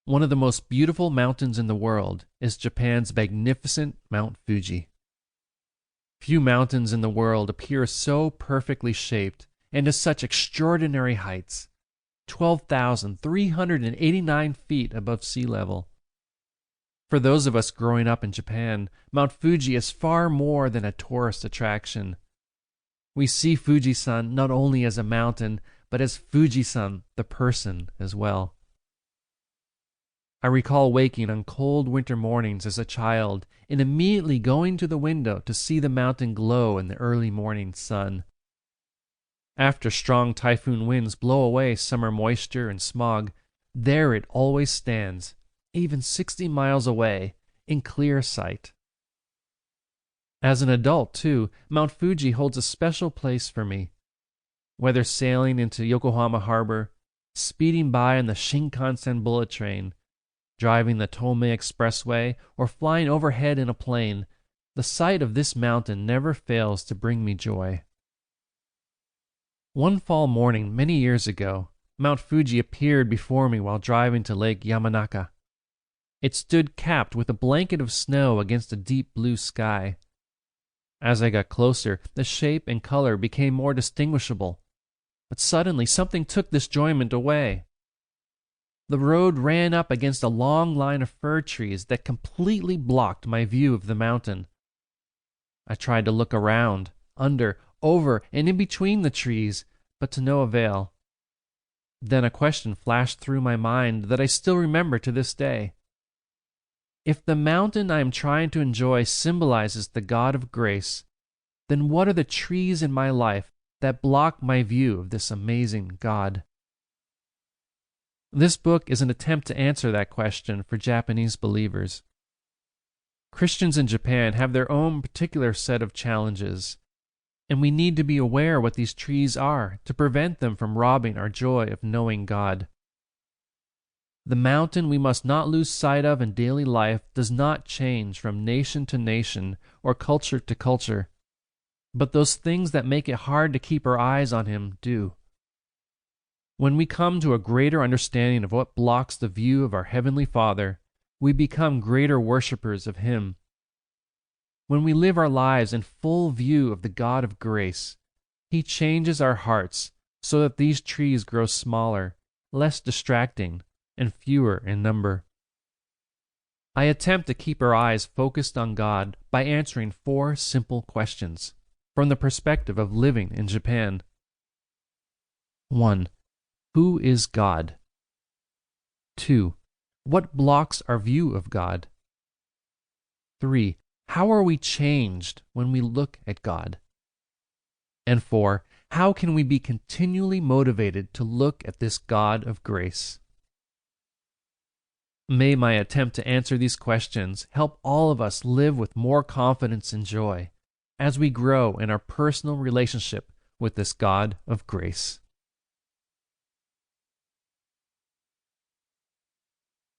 One of the most beautiful mountains in the world is Japan's magnificent Mount Fuji. Few mountains in the world appear so perfectly shaped and to such extraordinary heights, 12,389 feet above sea level. For those of us growing up in Japan, Mount Fuji is far more than a tourist attraction. We see Fuji-san not only as a mountain, but as Fuji-san, the person, as well. I recall waking on cold winter mornings as a child and immediately going to the window to see the mountain glow in the early morning sun. After strong typhoon winds blow away summer moisture and smog, there it always stands, even 60 miles away, in clear sight. As an adult, too, Mount Fuji holds a special place for me. Whether sailing into Yokohama Harbor, speeding by on the Shinkansen bullet train, driving the Tomei Expressway, or flying overhead in a plane, the sight of this mountain never fails to bring me joy. One fall morning many years ago, Mount Fuji appeared before me while driving to Lake Yamanaka. It stood capped with a blanket of snow against a deep blue sky. As I got closer, the shape and color became more distinguishable, but suddenly something took this enjoyment away. The road ran up against a long line of fir trees that completely blocked my view of the mountain. I tried to look around, under, over, and in between the trees, but to no avail. Then a question flashed through my mind that I still remember to this day. If the mountain I am trying to enjoy symbolizes the God of grace, then what are the trees in my life that block my view of this amazing God? This book is an attempt to answer that question for Japanese believers. Christians in Japan have their own particular set of challenges, and we need to be aware what these trees are to prevent them from robbing our joy of knowing God. The mountain we must not lose sight of in daily life does not change from nation to nation or culture to culture, but those things that make it hard to keep our eyes on him do. When we come to a greater understanding of what blocks the view of our Heavenly Father, we become greater worshipers of Him. When we live our lives in full view of the God of grace, He changes our hearts so that these trees grow smaller, less distracting, and fewer in number. I attempt to keep our eyes focused on God by answering 4 simple questions from the perspective of living in Japan. 1. Who is God? 2. What blocks our view of God? 3. How are we changed when we look at God? And 4. How can we be continually motivated to look at this God of grace? May my attempt to answer these questions help all of us live with more confidence and joy as we grow in our personal relationship with this God of grace.